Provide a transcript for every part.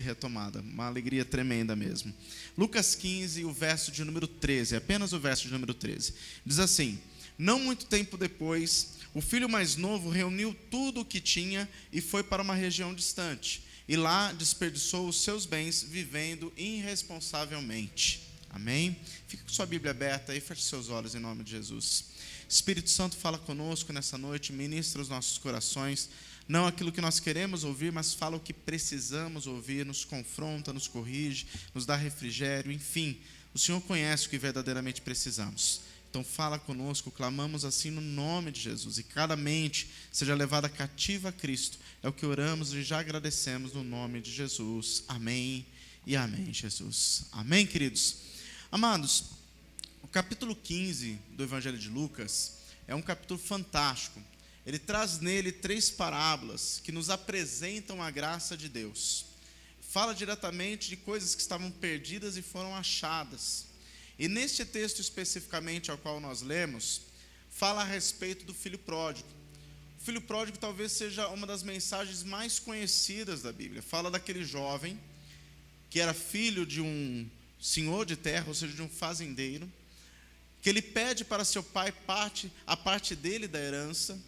retomada. Uma alegria tremenda mesmo. Lucas 15, o verso de número 13, apenas o verso de número 13. Diz assim: não muito tempo depois, o filho mais novo reuniu tudo o que tinha e foi para uma região distante. E lá desperdiçou os seus bens vivendo irresponsavelmente. Amém? Fica com sua Bíblia aberta aí, feche seus olhos em nome de Jesus. Espírito Santo, fala conosco nessa noite, ministra os nossos corações. Não aquilo que nós queremos ouvir, mas fala o que precisamos ouvir, nos confronta, nos corrige, nos dá refrigério, enfim. O Senhor conhece o que verdadeiramente precisamos. Então fala conosco, clamamos assim no nome de Jesus. E cada mente seja levada cativa a Cristo. É o que oramos e já agradecemos no nome de Jesus. Amém e amém, Jesus. Amém, queridos? Amados, o capítulo 15 do Evangelho de Lucas é um capítulo fantástico. Ele traz nele 3 parábolas que nos apresentam a graça de Deus. Fala diretamente de coisas que estavam perdidas e foram achadas. E neste texto especificamente ao qual nós lemos, fala a respeito do filho pródigo. O filho pródigo talvez seja uma das mensagens mais conhecidas da Bíblia. Fala daquele jovem que era filho de um senhor de terra, ou seja, de um fazendeiro, que ele pede para seu pai a parte dele da herança,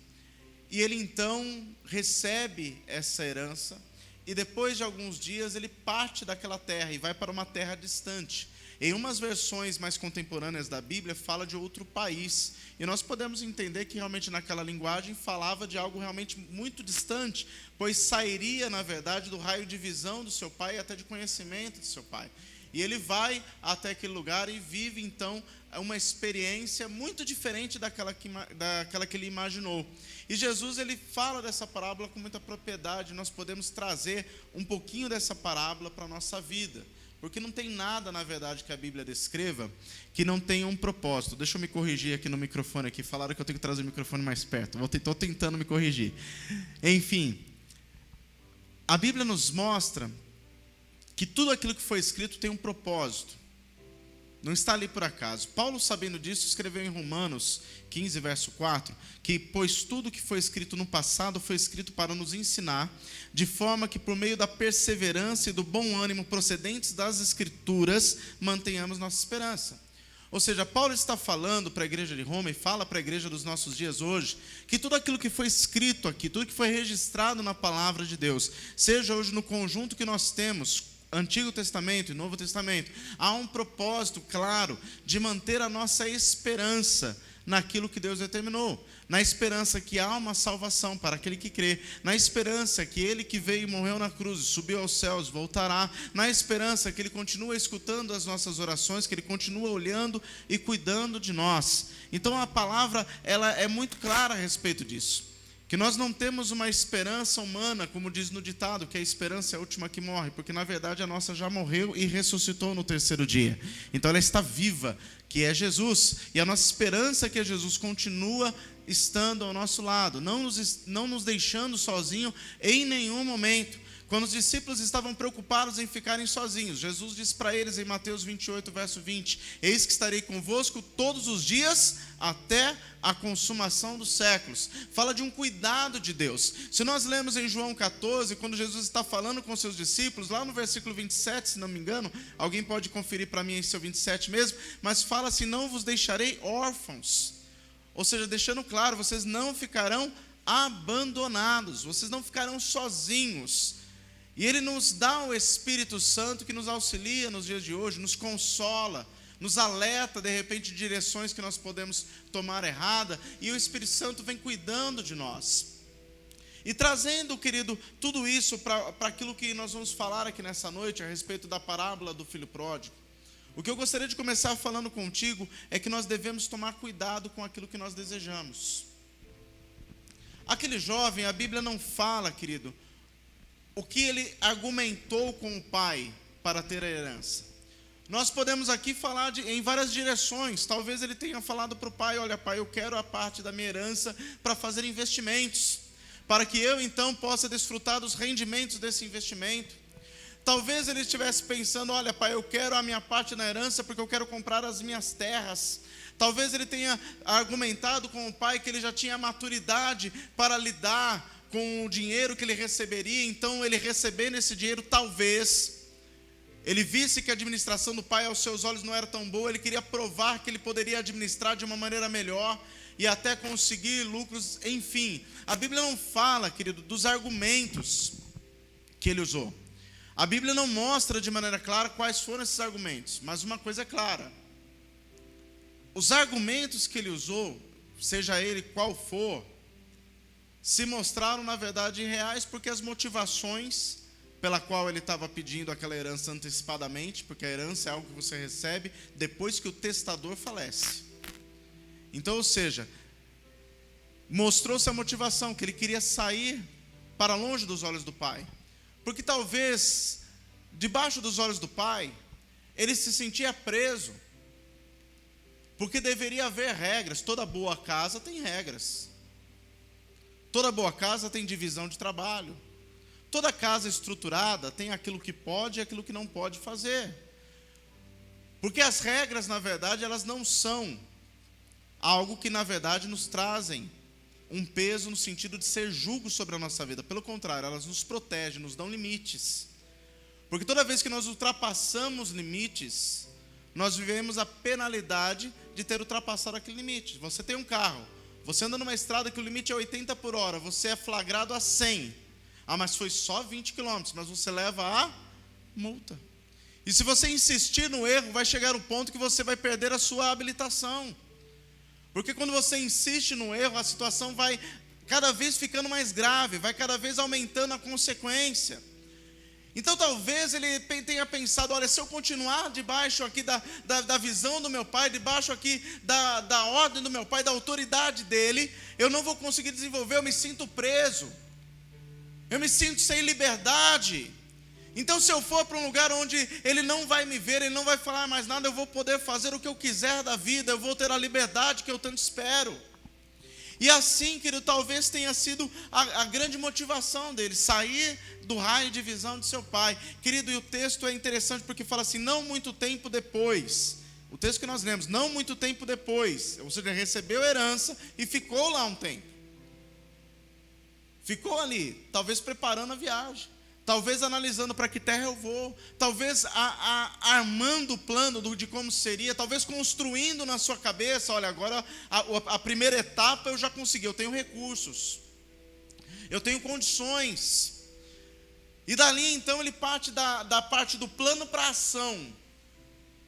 e ele então recebe essa herança, e depois de alguns dias ele parte daquela terra e vai para uma terra distante. Em umas versões mais contemporâneas da Bíblia fala de outro país, e nós podemos entender que realmente naquela linguagem falava de algo realmente muito distante, pois sairia na verdade do raio de visão do seu pai e até de conhecimento de seu pai. E ele vai até aquele lugar e vive então uma experiência muito diferente daquela que ele imaginou. E Jesus ele fala dessa parábola com muita propriedade. Nós podemos trazer um pouquinho dessa parábola para a nossa vida, porque não tem nada na verdade que a Bíblia descreva que não tenha um propósito. Deixa eu me corrigir aqui no microfone aqui. Falaram que eu tenho que trazer o microfone mais perto. Estou tentando me corrigir. Enfim, a Bíblia nos mostra que tudo aquilo que foi escrito tem um propósito. Não está ali por acaso. Paulo, sabendo disso, escreveu em Romanos 15, verso 4, que pois tudo que foi escrito no passado foi escrito para nos ensinar, de forma que por meio da perseverança e do bom ânimo procedentes das Escrituras, mantenhamos nossa esperança. Ou seja, Paulo está falando para a igreja de Roma e fala para a igreja dos nossos dias hoje, que tudo aquilo que foi escrito aqui, tudo que foi registrado na palavra de Deus, seja hoje no conjunto que nós temos, Antigo Testamento e Novo Testamento, há um propósito claro de manter a nossa esperança naquilo que Deus determinou, na esperança que há uma salvação para aquele que crê, na esperança que ele que veio e morreu na cruz e subiu aos céus voltará, na esperança que ele continua escutando as nossas orações, que ele continua olhando e cuidando de nós. Então a palavra ela é muito clara a respeito disso, que nós não temos uma esperança humana, como diz no ditado, que a esperança é a última que morre, porque na verdade a nossa já morreu e ressuscitou no 3º dia. Então ela está viva, que é Jesus, e a nossa esperança é que Jesus continua estando ao nosso lado, não nos deixando sozinhos em nenhum momento. Quando os discípulos estavam preocupados em ficarem sozinhos, Jesus disse para eles em Mateus 28, verso 20, eis que estarei convosco todos os dias até a consumação dos séculos. Fala de um cuidado de Deus. Se nós lemos em João 14, quando Jesus está falando com seus discípulos, lá no versículo 27, se não me engano, alguém pode conferir para mim em seu 27 mesmo, mas fala assim, não vos deixarei órfãos. Ou seja, deixando claro, vocês não ficarão abandonados, vocês não ficarão sozinhos. E Ele nos dá o Espírito Santo que nos auxilia nos dias de hoje, nos consola, nos alerta de repente de direções que nós podemos tomar errada, e o Espírito Santo vem cuidando de nós. E trazendo, querido, tudo isso para aquilo que nós vamos falar aqui nessa noite, a respeito da parábola do filho pródigo. O que eu gostaria de começar falando contigo é que nós devemos tomar cuidado com aquilo que nós desejamos. Aquele jovem, a Bíblia não fala, querido, o que ele argumentou com o pai para ter a herança. Nós podemos aqui falar em várias direções. Talvez ele tenha falado para o pai, olha pai, eu quero a parte da minha herança para fazer investimentos, para que eu então possa desfrutar dos rendimentos desse investimento. Talvez ele estivesse pensando, olha pai, eu quero a minha parte na herança porque eu quero comprar as minhas terras. Talvez ele tenha argumentado com o pai que ele já tinha maturidade para lidar com o dinheiro que ele receberia. Então, ele recebendo esse dinheiro, talvez ele visse que a administração do pai aos seus olhos não era tão boa. Ele queria provar que ele poderia administrar de uma maneira melhor e até conseguir lucros. Enfim, a Bíblia não fala, querido, dos argumentos que ele usou. A Bíblia não mostra de maneira clara quais foram esses argumentos, mas uma coisa é clara: os argumentos que ele usou, seja ele qual for, se mostraram na verdade reais, porque as motivações pela qual ele estava pedindo aquela herança antecipadamente, porque a herança é algo que você recebe depois que o testador falece. Então, ou seja, mostrou-se a motivação, que ele queria sair para longe dos olhos do pai. Porque talvez, debaixo dos olhos do pai, ele se sentia preso. Porque deveria haver regras. Toda boa casa tem regras. Toda boa casa tem divisão de trabalho. Toda casa estruturada tem aquilo que pode e aquilo que não pode fazer. Porque as regras, na verdade, elas não são algo que, na verdade, nos trazem um peso no sentido de ser jugo sobre a nossa vida. Pelo contrário, elas nos protegem, nos dão limites. Porque toda vez que nós ultrapassamos limites, nós vivemos a penalidade de ter ultrapassado aquele limite. Você tem um carro, você anda numa estrada que o limite é 80 por hora, você é flagrado a 100. Ah, mas foi só 20 km, mas você leva a multa. E se você insistir no erro, vai chegar um ponto que você vai perder a sua habilitação. Porque quando você insiste no erro, a situação vai cada vez ficando mais grave, vai cada vez aumentando a consequência. Então talvez ele tenha pensado: olha, se eu continuar debaixo aqui da visão do meu pai, debaixo aqui da ordem do meu pai, da autoridade dele, eu não vou conseguir desenvolver, eu me sinto preso, eu me sinto sem liberdade. Então, se eu for para um lugar onde ele não vai me ver, ele não vai falar mais nada, eu vou poder fazer o que eu quiser da vida, eu vou ter a liberdade que eu tanto espero. E assim, querido, talvez tenha sido a grande motivação dele, sair do raio de visão de seu pai. Querido, e o texto é interessante porque fala assim: não muito tempo depois. O texto que nós lemos, não muito tempo depois. Ou seja, ele recebeu herança e ficou lá um tempo. Ficou ali, talvez preparando a viagem. Talvez analisando para que terra eu vou, talvez armando o plano de como seria, talvez construindo na sua cabeça: olha, agora a primeira etapa eu já consegui, eu tenho recursos, eu tenho condições. E dali então ele parte da parte do plano para a ação.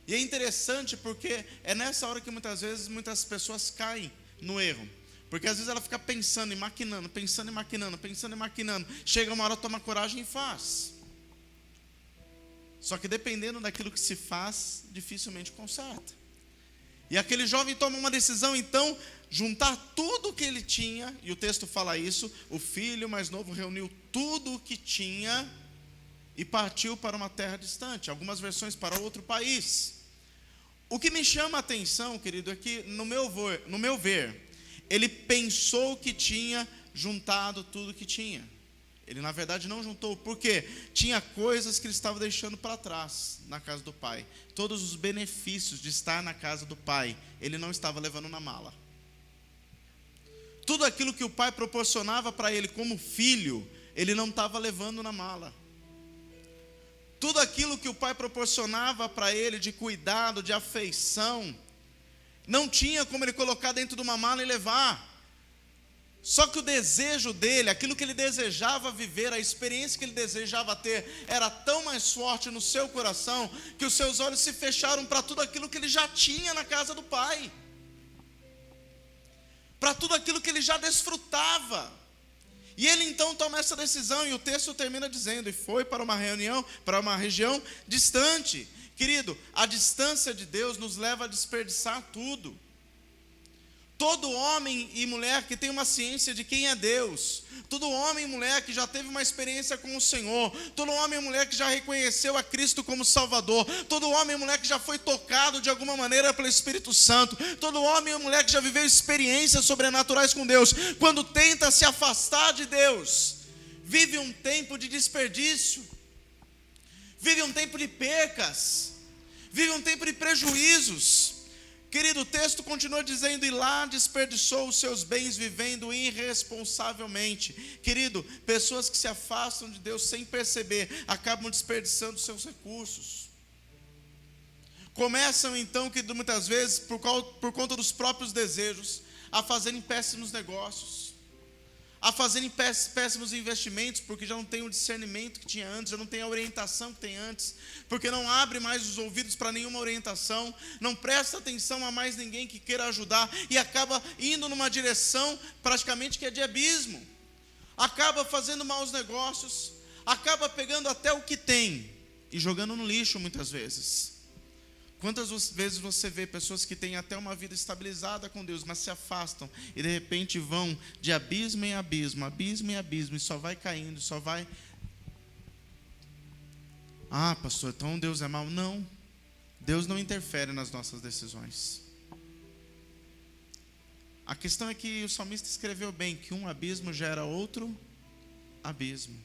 E é interessante porque é nessa hora que muitas vezes muitas pessoas caem no erro. Porque às vezes ela fica pensando e maquinando, chega uma hora, toma coragem e faz. Só que dependendo daquilo que se faz, dificilmente conserta. E aquele jovem toma uma decisão, então, juntar tudo o que ele tinha, e o texto fala isso: o filho mais novo reuniu tudo o que tinha e partiu para uma terra distante, algumas versões para outro país. O que me chama a atenção, querido, é que, no meu ver, ele pensou que tinha juntado tudo que tinha. Ele, na verdade, não juntou. Por quê? Tinha coisas que ele estava deixando para trás na casa do pai. Todos os benefícios de estar na casa do pai, ele não estava levando na mala. Tudo aquilo que o pai proporcionava para ele como filho, ele não estava levando na mala. Tudo aquilo que o pai proporcionava para ele de cuidado, de afeição, não tinha como ele colocar dentro de uma mala e levar. Só que o desejo dele, aquilo que ele desejava viver, a experiência que ele desejava ter, era tão mais forte no seu coração, que os seus olhos se fecharam para tudo aquilo que ele já tinha na casa do pai, para tudo aquilo que ele já desfrutava. E ele então toma essa decisão, e o texto termina dizendo: e foi para uma região distante. Querido, a distância de Deus nos leva a desperdiçar tudo. Todo homem e mulher que tem uma ciência de quem é Deus, todo homem e mulher que já teve uma experiência com o Senhor, todo homem e mulher que já reconheceu a Cristo como Salvador, todo homem e mulher que já foi tocado de alguma maneira pelo Espírito Santo, todo homem e mulher que já viveu experiências sobrenaturais com Deus, quando tenta se afastar de Deus, vive um tempo de desperdício, vive um tempo de percas, vive um tempo de prejuízos. Querido, o texto continua dizendo, e lá desperdiçou os seus bens vivendo irresponsavelmente. Querido, pessoas que se afastam de Deus sem perceber, acabam desperdiçando os seus recursos. Começam então, querido, muitas vezes, por conta dos próprios desejos, a fazerem péssimos negócios, a fazerem péssimos investimentos, porque já não tem o discernimento que tinha antes, já não tem a orientação que tem antes, porque não abre mais os ouvidos para nenhuma orientação, não presta atenção a mais ninguém que queira ajudar, e acaba indo numa direção praticamente que é de abismo, acaba fazendo maus negócios, acaba pegando até o que tem, e jogando no lixo muitas vezes. Quantas vezes você vê pessoas que têm até uma vida estabilizada com Deus, mas se afastam e de repente vão de abismo em abismo, abismo em abismo, e só vai caindo, só vai... Ah, pastor, então Deus é mau? Não, Deus não interfere nas nossas decisões. A questão é que o salmista escreveu bem, que um abismo gera outro abismo.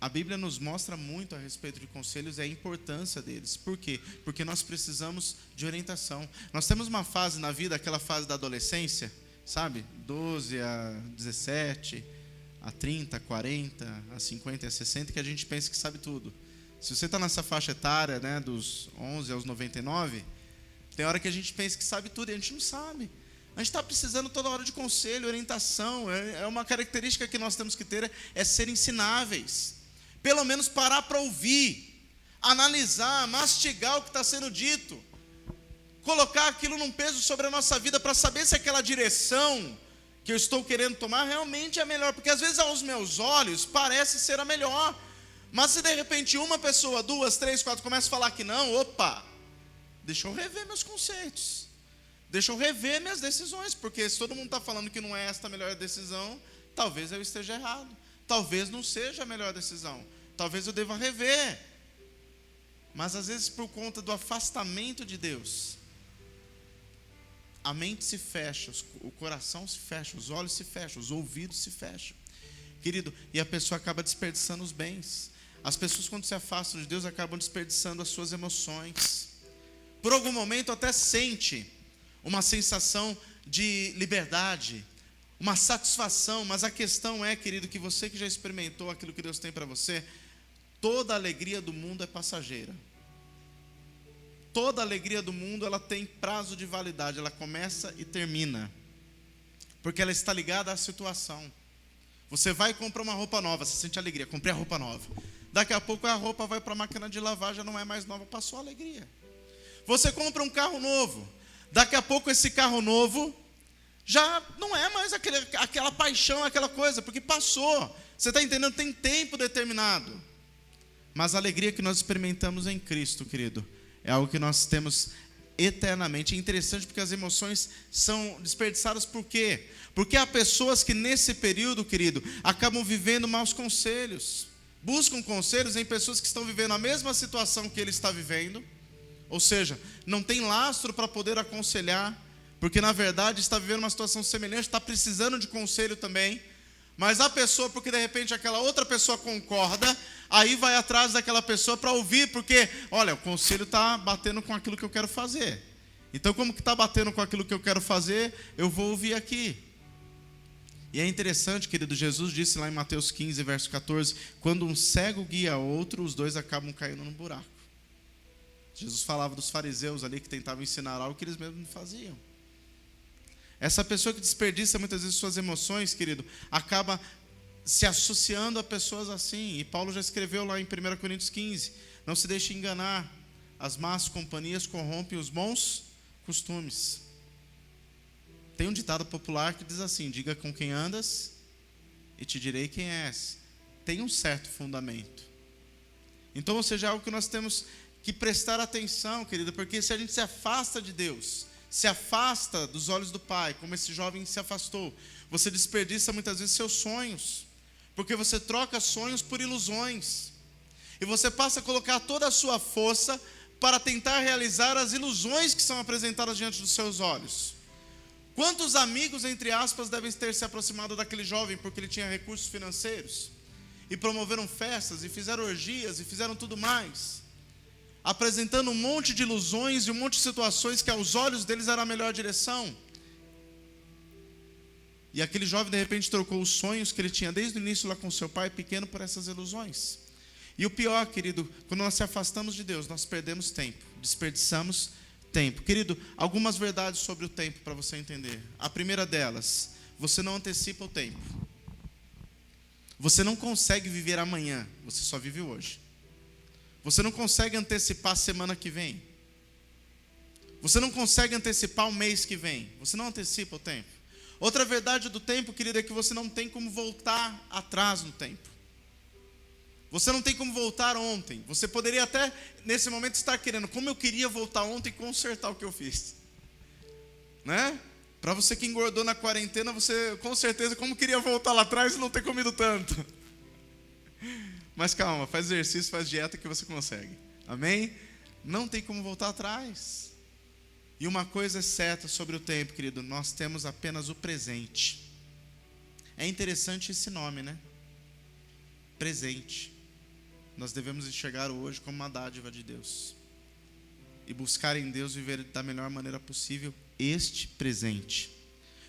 A Bíblia nos mostra muito a respeito de conselhos e a importância deles. Por quê? Porque nós precisamos de orientação. Nós temos uma fase na vida, aquela fase da adolescência, sabe? 12 a 17, a 30, a 40, a 50 e a 60, que a gente pensa que sabe tudo. Se você está nessa faixa etária, né, dos 11 aos 99, tem hora que a gente pensa que sabe tudo e a gente não sabe. A gente está precisando toda hora de conselho, orientação. É uma característica que nós temos que ter, é ser ensináveis. Pelo menos parar para ouvir, analisar, mastigar o que está sendo dito, colocar aquilo num peso sobre a nossa vida para saber se aquela direção que eu estou querendo tomar realmente é a melhor, porque às vezes aos meus olhos parece ser a melhor, mas se de repente uma pessoa, 2, 3, 4 começa a falar que não, opa, deixa eu rever meus conceitos, deixa eu rever minhas decisões, porque se todo mundo está falando que não é esta a melhor decisão, talvez eu esteja errado. Talvez não seja a melhor decisão, talvez eu deva rever, mas às vezes por conta do afastamento de Deus, a mente se fecha, o coração se fecha, os olhos se fecham, os ouvidos se fecham, querido, e a pessoa acaba desperdiçando os bens. As pessoas, quando se afastam de Deus, acabam desperdiçando as suas emoções, por algum momento até sente uma sensação de liberdade, uma satisfação, mas a questão é, querido, que você que já experimentou aquilo que Deus tem para você, toda a alegria do mundo é passageira. Toda a alegria do mundo, ela tem prazo de validade, ela começa e termina, porque ela está ligada à situação. Você vai comprar uma roupa nova, você sente alegria, comprei a roupa nova. Daqui a pouco a roupa vai para a máquina de lavar, já não é mais nova, passou a alegria. Você compra um carro novo, daqui a pouco esse carro novo já não é mais aquela paixão, aquela coisa, porque passou. Você está entendendo? Tem tempo determinado. Mas a alegria que nós experimentamos em Cristo, querido, é algo que nós temos eternamente. É interessante porque as emoções são desperdiçadas por quê? Porque há pessoas que nesse período, querido, acabam vivendo maus conselhos. Buscam conselhos em pessoas que estão vivendo a mesma situação que ele está vivendo. Ou seja, não tem lastro para poder aconselhar, porque na verdade está vivendo uma situação semelhante, está precisando de conselho também, mas a pessoa, porque de repente aquela outra pessoa concorda, aí vai atrás daquela pessoa para ouvir, porque, olha, o conselho está batendo com aquilo que eu quero fazer, então como que está batendo com aquilo que eu quero fazer, eu vou ouvir aqui. E é interessante, querido, Jesus disse lá em Mateus 15, verso 14, quando um cego guia outro, os dois acabam caindo no buraco. Jesus falava dos fariseus ali que tentavam ensinar algo que eles mesmos não faziam. Essa pessoa que desperdiça muitas vezes suas emoções, querido, acaba se associando a pessoas assim. E Paulo já escreveu lá em 1 Coríntios 15, não se deixe enganar, as más companhias corrompem os bons costumes. Tem um ditado popular que diz assim, diga com quem andas e te direi quem és. Tem um certo fundamento. Então, ou seja, é algo que nós temos que prestar atenção, querido, porque se a gente se afasta de Deus, se afasta dos olhos do Pai, como esse jovem se afastou, você desperdiça muitas vezes seus sonhos, porque você troca sonhos por ilusões, e você passa a colocar toda a sua força para tentar realizar as ilusões que são apresentadas diante dos seus olhos. Quantos amigos, entre aspas, devem ter se aproximado daquele jovem porque ele tinha recursos financeiros, e promoveram festas, e fizeram orgias, e fizeram tudo mais, apresentando um monte de ilusões e um monte de situações que aos olhos deles era a melhor direção. E aquele jovem de repente trocou os sonhos que ele tinha desde o início lá com seu pai pequeno por essas ilusões. E o pior, querido, quando nós se afastamos de Deus, nós perdemos tempo, desperdiçamos tempo. Querido, algumas verdades sobre o tempo para você entender. A primeira delas, você não antecipa o tempo. Você não consegue viver amanhã, você só vive hoje. Você não consegue antecipar a semana que vem. Você não consegue antecipar o mês que vem. Você não antecipa o tempo. Outra verdade do tempo, querido, é que você não tem como voltar atrás no tempo. Você não tem como voltar ontem. Você poderia até, nesse momento, estar querendo, como eu queria voltar ontem e consertar o que eu fiz. Né? Para você que engordou na quarentena, você, com certeza, como queria voltar lá atrás e não ter comido tanto. Mas calma, faz exercício, faz dieta que você consegue. Amém? Não tem como voltar atrás. E uma coisa é certa sobre o tempo, querido, nós temos apenas o presente. É interessante esse nome, né? Presente. Nós devemos enxergar o hoje como uma dádiva de Deus. E buscar em Deus viver da melhor maneira possível este presente.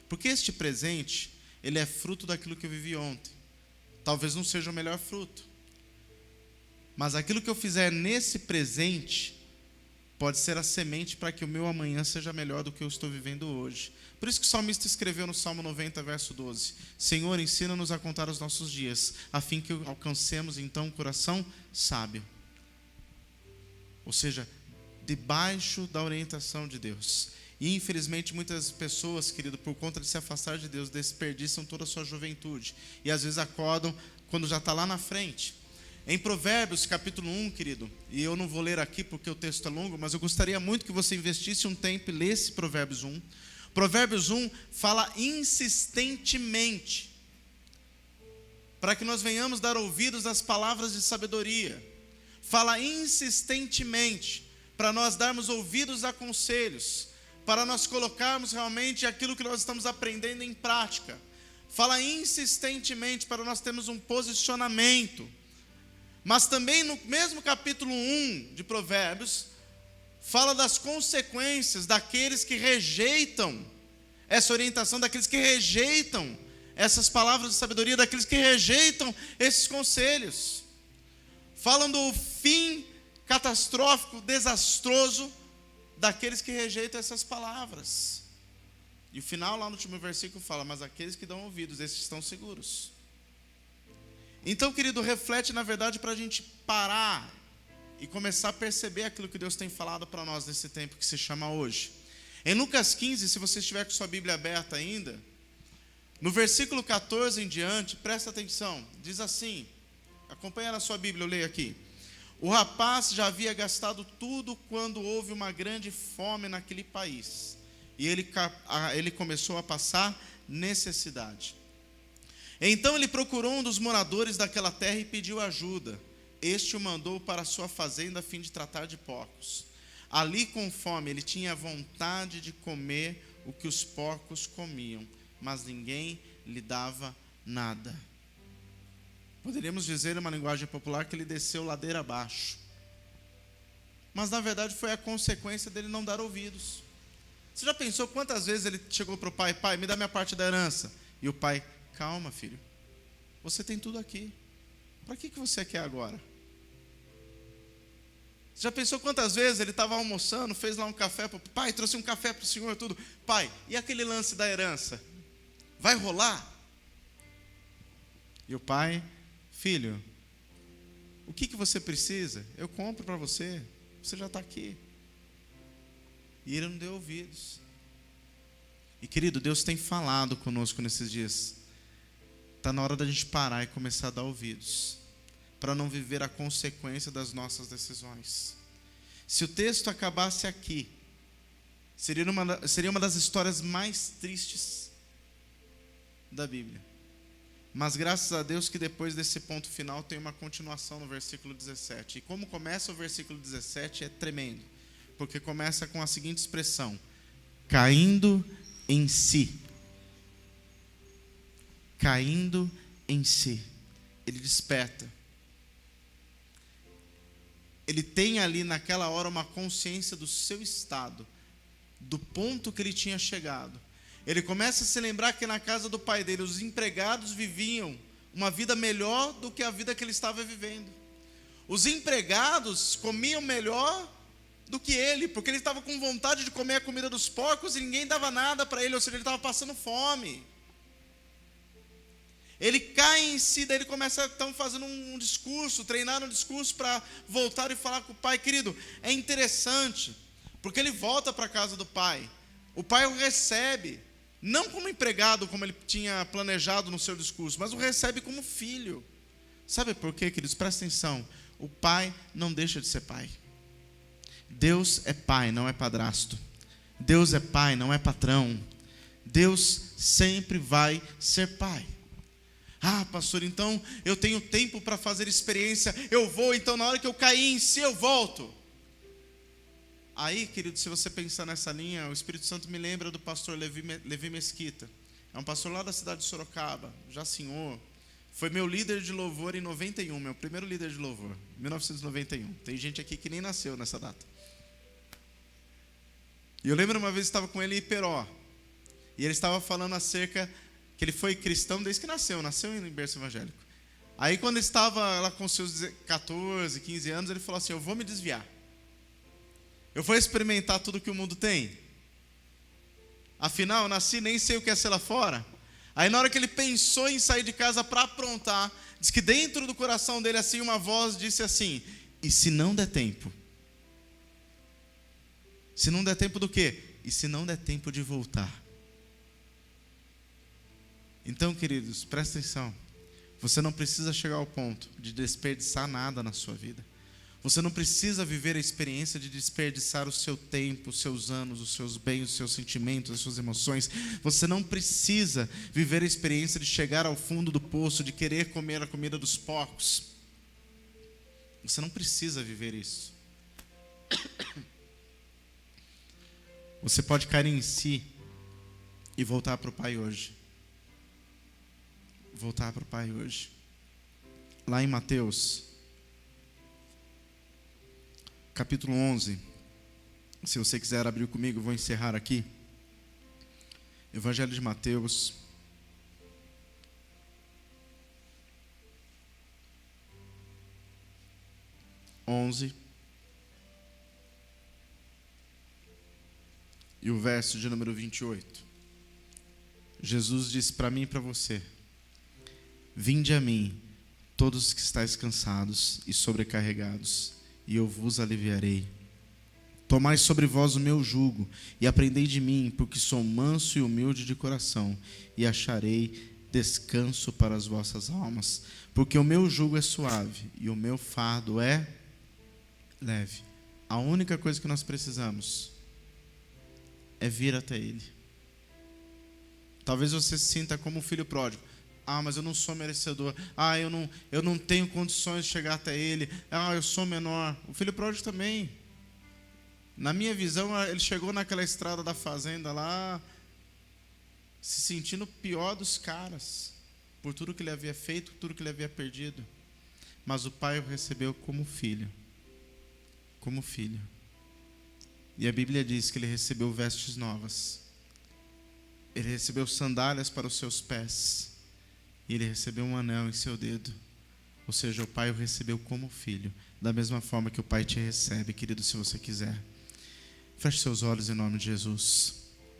Porque este presente, ele é fruto daquilo que eu vivi ontem. Talvez não seja o melhor fruto. Mas aquilo que eu fizer nesse presente pode ser a semente para que o meu amanhã seja melhor do que eu estou vivendo hoje. Por isso que o salmista escreveu no Salmo 90, verso 12: Senhor, ensina-nos a contar os nossos dias, a fim que alcancemos então um coração sábio. Ou seja, debaixo da orientação de Deus. E infelizmente muitas pessoas, querido, por conta de se afastar de Deus, desperdiçam toda a sua juventude. E às vezes acordam quando já está lá na frente. Em Provérbios, capítulo 1, querido, e eu não vou ler aqui porque o texto é longo, mas eu gostaria muito que você investisse um tempo e lesse Provérbios 1. Provérbios 1 fala insistentemente, para que nós venhamos dar ouvidos às palavras de sabedoria. Fala insistentemente, para nós darmos ouvidos a conselhos, para nós colocarmos realmente aquilo que nós estamos aprendendo em prática. Fala insistentemente para nós termos um posicionamento. Mas também no mesmo capítulo 1 de Provérbios, fala das consequências daqueles que rejeitam essa orientação, daqueles que rejeitam essas palavras de sabedoria, daqueles que rejeitam esses conselhos. Falam do fim catastrófico, desastroso, daqueles que rejeitam essas palavras. E o final, lá no último versículo, fala: mas aqueles que dão ouvidos, esses estão seguros. Então, querido, reflete na verdade para a gente parar e começar a perceber aquilo que Deus tem falado para nós nesse tempo que se chama hoje. Em Lucas 15, se você estiver com sua Bíblia aberta ainda, no versículo 14 em diante, presta atenção, diz assim, acompanha na sua Bíblia, eu leio aqui: o rapaz já havia gastado tudo quando houve uma grande fome naquele país, e ele começou a passar necessidade. Então ele procurou um dos moradores daquela terra e pediu ajuda. Este o mandou para a sua fazenda a fim de tratar de porcos. Ali, com fome, ele tinha vontade de comer o que os porcos comiam, mas ninguém lhe dava nada. Poderíamos dizer, numa linguagem popular, que ele desceu ladeira abaixo. Mas na verdade foi a consequência dele não dar ouvidos. Você já pensou quantas vezes ele chegou para o pai: pai, me dá minha parte da herança? E o pai: calma, filho, você tem tudo aqui, para que você quer agora? Você já pensou quantas vezes ele estava almoçando, fez lá um café, pai, trouxe um café para o senhor, tudo, pai, e aquele lance da herança? Vai rolar? E o pai: filho, o que você precisa? Eu compro para você, você já está aqui. E ele não deu ouvidos. E querido, Deus tem falado conosco nesses dias. Está na hora da gente parar e começar a dar ouvidos, para não viver a consequência das nossas decisões. Se o texto acabasse aqui, seria uma das histórias mais tristes da Bíblia. Mas graças a Deus que depois desse ponto final tem uma continuação no versículo 17. E como começa o versículo 17 é tremendo, porque começa com a seguinte expressão: caindo em si. Caindo em si. Ele desperta. ele tem ali naquela hora uma consciência do seu estado, do ponto que ele tinha chegado. Ele começa a se lembrar que na casa do pai dele, os empregados viviam uma vida melhor do que a vida que ele estava vivendo. Os empregados comiam melhor do que ele, porque ele estava com vontade de comer a comida dos porcos e ninguém dava nada para ele, ou seja, ele estava passando fome. Ele cai em si, daí ele começa então fazendo um discurso, treinar um discurso para voltar e falar com o pai. Querido, é interessante, porque ele volta para a casa do pai. O pai o recebe, não como empregado, como ele tinha planejado no seu discurso, mas o recebe como filho. Sabe por quê, queridos? Presta atenção. O pai não deixa de ser pai. Deus é pai, não é padrasto. Deus é pai, não é patrão. Deus sempre vai ser pai. Ah, pastor, então eu tenho tempo para fazer experiência, eu vou, então na hora que eu cair em si eu volto. Aí, querido, se você pensar nessa linha, o Espírito Santo me lembra do pastor Levi Mesquita. É um pastor lá da cidade de Sorocaba, já senhor. Foi meu líder de louvor em 91, meu primeiro líder de louvor, 1991. Tem gente aqui que nem nasceu nessa data. E eu lembro uma vez que estava com ele em Iperó, e ele estava falando acerca que ele foi cristão desde que nasceu em berço evangélico. Aí quando ele estava lá com seus 14, 15 anos, ele falou assim: eu vou me desviar. Eu vou experimentar tudo que o mundo tem. Afinal, eu nasci, nem sei o que é ser lá fora. Aí na hora que ele pensou em sair de casa para aprontar, diz que dentro do coração dele assim uma voz disse assim: e se não der tempo? Se não der tempo do quê? E se não der tempo de voltar? Então, queridos, presta atenção. Você não precisa chegar ao ponto de desperdiçar nada na sua vida. Você não precisa viver a experiência de desperdiçar o seu tempo, os seus anos, os seus bens, os seus sentimentos, as suas emoções. Você não precisa viver a experiência de chegar ao fundo do poço, de querer comer a comida dos porcos. Você não precisa viver isso. Você pode cair em si e voltar para o Pai hoje. Voltar para o Pai hoje. Lá em Mateus, capítulo 11, se você quiser abrir comigo, eu vou encerrar aqui. Evangelho de Mateus, e o verso de número 28. Jesus disse para mim e para você: vinde a mim, todos que estáis cansados e sobrecarregados, e eu vos aliviarei. Tomai sobre vós o meu jugo, e aprendei de mim, porque sou manso e humilde de coração, e acharei descanso para as vossas almas. Porque o meu jugo é suave, e o meu fardo é leve. A única coisa que nós precisamos é vir até Ele. Talvez você se sinta como um filho pródigo. Ah, mas eu não sou merecedor. Ah, eu não tenho condições de chegar até Ele. Ah, eu sou menor. O filho pródigo também. Na minha visão, ele chegou naquela estrada da fazenda lá, se sentindo o pior dos caras, por tudo que ele havia feito, por tudo que ele havia perdido. Mas o pai o recebeu como filho. Como filho. E a Bíblia diz que ele recebeu vestes novas. Ele recebeu sandálias para os seus pés. E ele recebeu um anel em seu dedo. Ou seja, o pai o recebeu como filho. Da mesma forma que o pai te recebe, querido, se você quiser. Feche seus olhos em nome de Jesus.